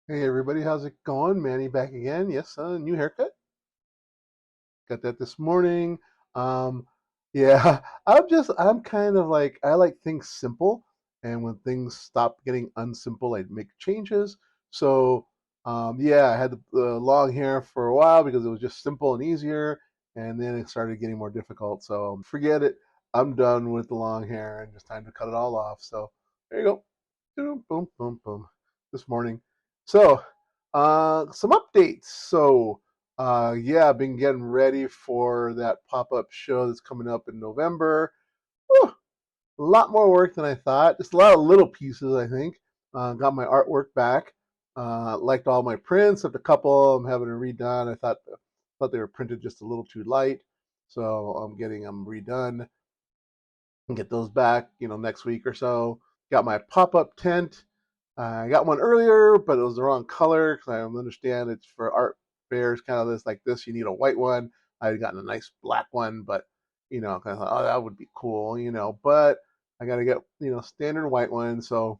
Hey everybody, how's it going? Manny back again. Yes, new haircut. Got that this morning. Um, yeah, I'm kind of like I like things simple, and when things stop getting unsimple, I make changes. So, yeah, I had the long hair for a while because it was just simple and easier, and then it started getting more difficult. So forget it. I'm done with the long hair and just time to cut it all off. So there you go. Boom, boom, boom, boom. This morning. So, some updates. So, yeah, I've been getting ready for that pop-up show that's coming up in November. Whew, a lot more work than I thought. Just a lot of little pieces, I think. Got my artwork back. Liked all my prints. Except a couple I'm having them redone. I thought they were printed just a little too light, so I'm getting them redone and get those back, next week or so. Got my pop-up tent. I got one earlier, but it was the wrong color because I understand it's for art fairs, kind of this like this. You need a white one. I had gotten a nice black one, but kind of thought, oh, that would be cool, But I got to get standard white one, so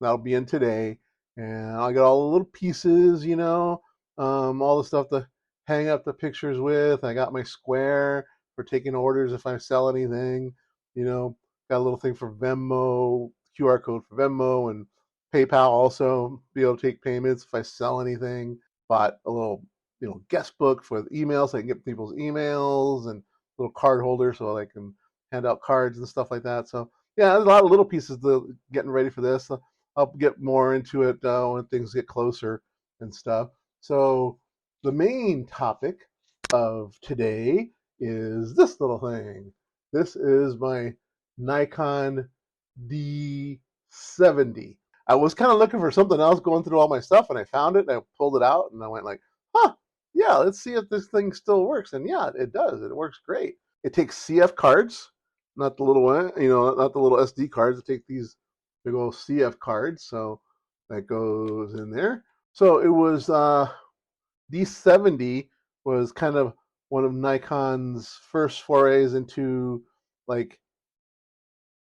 that'll be in today, and I'll get all the little pieces, all the stuff to hang up the pictures with. I got my square for taking orders if I sell anything, you know. Got a little thing for Venmo, QR code for Venmo, and PayPal also be able to take payments if I sell anything. Bought a little, guest book for the emails so I can get people's emails and little card holder so I can hand out cards and stuff like that. So yeah, there's a lot of little pieces to getting ready for this. I'll get more into it when things get closer and stuff. So the main topic of today is this little thing. This is my Nikon D70. I was kind of looking for something else going through all my stuff, and I found it, and I pulled it out, and I went like, huh, yeah, let's see if this thing still works. And yeah, it does. It works great. It takes CF cards, not the little one, not the little SD cards. It takes these big old CF cards. So that goes in there. So it was D70 was kind of one of Nikon's first forays into like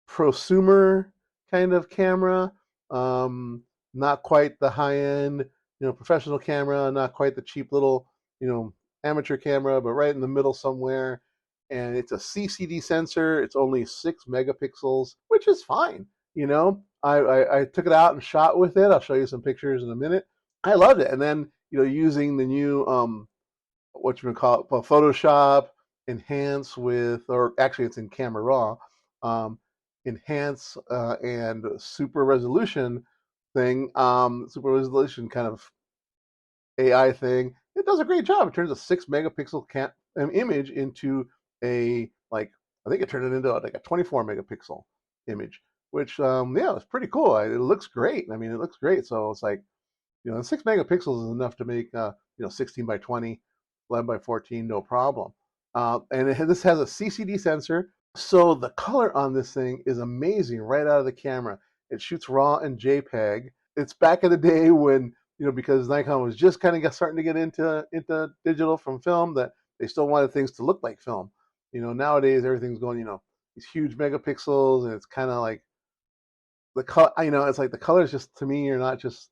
prosumer kind of camera. Um, Not quite the high end, professional camera, not quite the cheap little, amateur camera, but right in the middle somewhere. And it's a CCD sensor. It's only 6 megapixels, which is fine. I took it out and shot with it. I'll show you some pictures in a minute. I loved it. And then, using the new what you would call it, Photoshop enhance with, or actually it's in Camera Raw, um, enhance and super resolution thing, super resolution kind of AI thing. It does a great job. It turns a 6 megapixel image into a like I think it turned it into like a 24 megapixel image, which yeah, it's pretty cool. It looks great. I mean, it looks great. So it's like and 6 megapixels is enough to make 16 by 20, 11 by 14, no problem. This has a CCD sensor, so the color on this thing is amazing right out of the camera. It shoots RAW and JPEG. It's back in the day when because Nikon was just kind of starting to get into digital from film, that they still wanted things to look like film. Nowadays everything's going these huge megapixels, and it's kind of like the color. It's like the colors just to me are not just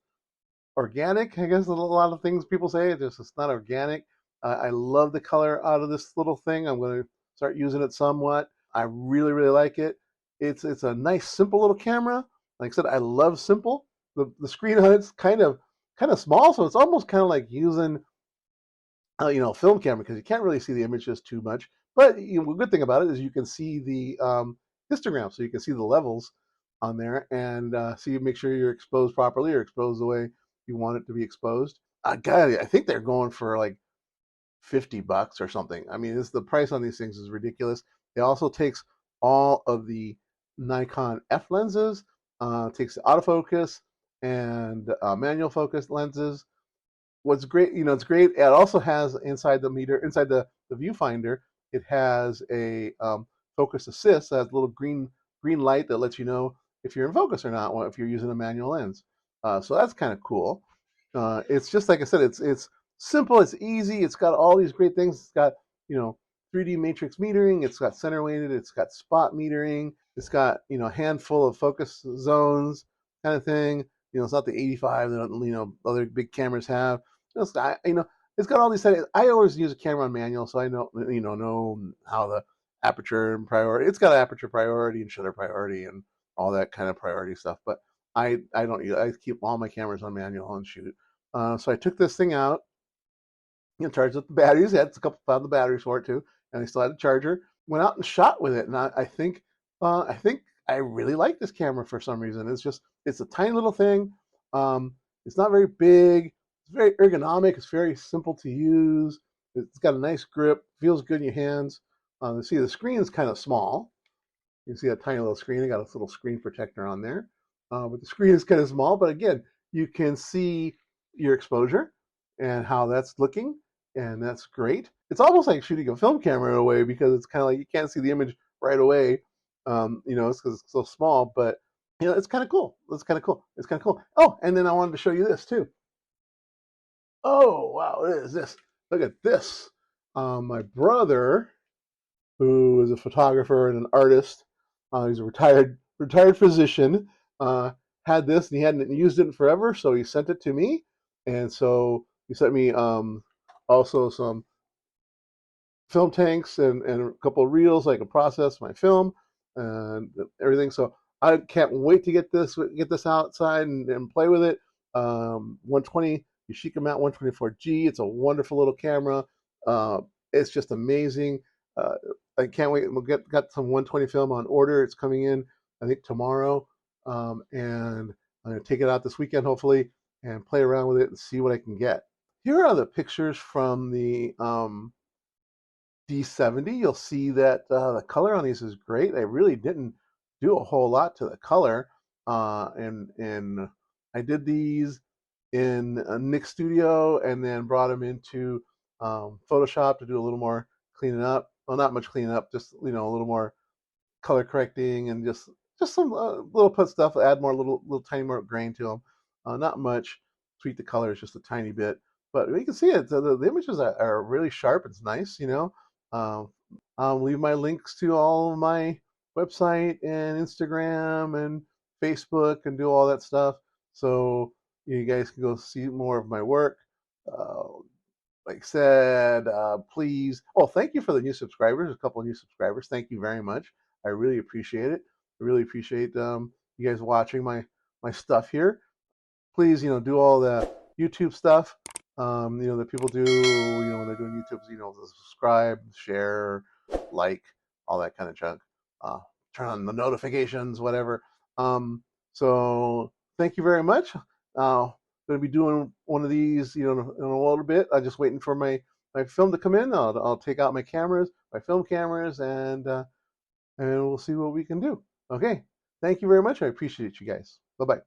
organic. I guess a lot of things people say it's not organic. I love the color out of this little thing. I'm going to start using it somewhat. I really really like it. It's a nice simple little camera. Like I said, I love simple. The screen on it's kind of small, so it's almost kind of like using a film camera because you can't really see the images too much. But the good thing about it is you can see the histogram, so you can see the levels on there and see make sure you're exposed properly or exposed the way you want it to be exposed. God, I think they're going for like $50 or something. I mean, the price on these things is ridiculous. It also takes all of the Nikon F lenses, takes the autofocus and manual focus lenses. What's great, it's great. It also has inside the viewfinder, it has a focus assist. That has a little green light that lets you know if you're in focus or not, if you're using a manual lens. So that's kind of cool. It's just like I said, it's simple, it's easy, it's got all these great things. It's got 3D matrix metering, it's got center weighted, it's got spot metering, it's got a handful of focus zones kind of thing. It's not the 85 that other big cameras have. It's got all these settings. I always use a camera on manual, so I know how the aperture and priority. It's got aperture priority and shutter priority and all that kind of priority stuff. But I don't use. I keep all my cameras on manual and shoot. So I took this thing out, charged up the batteries. Had a couple found the batteries for it too, and I still had a charger. Went out and shot with it, and I think I really like this camera for some reason. It's a tiny little thing. It's not very big. It's very ergonomic. It's very simple to use. It's got a nice grip. Feels good in your hands. You see the screen is kind of small. You can see a tiny little screen. I got a little screen protector on there. But the screen is kind of small. But again, you can see your exposure and how that's looking, and that's great. It's almost like shooting a film camera in a way because it's kind of like you can't see the image right away. It's because it's so small, but it's kind of cool. It's kind of cool. It's kind of cool. Oh, and then I wanted to show you this too. Oh, wow, what is this? Look at this. My brother, who is a photographer and an artist, he's a retired physician, had this and he hadn't used it in forever, so he sent it to me. And so he sent me also some film tanks and a couple of reels so I can process my film and everything. So I can't wait to get this outside and play with it. 120 Yashica Mount 124G. It's a wonderful little camera. It's just amazing. I can't wait. Got some 120 film on order. It's coming in, I think, tomorrow. And I'm going to take it out this weekend, hopefully, and play around with it and see what I can get. Here are the pictures from the D70. You'll see that the color on these is great. I really didn't do a whole lot to the color. And I did these in Nick Studio and then brought them into Photoshop to do a little more cleaning up. Well, not much cleaning up, just a little more color correcting and just some little put stuff, add more little tiny more grain to them. Not much. Tweak the colors just a tiny bit, but you can see it. The images are really sharp. It's nice. I'll leave my links to all of my website and Instagram and Facebook and do all that stuff, so you guys can go see more of my work. Uh, like I said, please. Oh, thank you for the new subscribers. A couple of new subscribers. Thank you very much. I really appreciate it. I really appreciate you guys watching my stuff here. Please, do all the YouTube stuff. That people do. When they're doing YouTube, subscribe, share, like, all that kind of junk. Turn on the notifications, whatever. So thank you very much. Going to be doing one of these, in a little bit. I'm just waiting for my film to come in. I'll take out my cameras, my film cameras, and we'll see what we can do. Okay. Thank you very much. I appreciate you guys. Bye bye.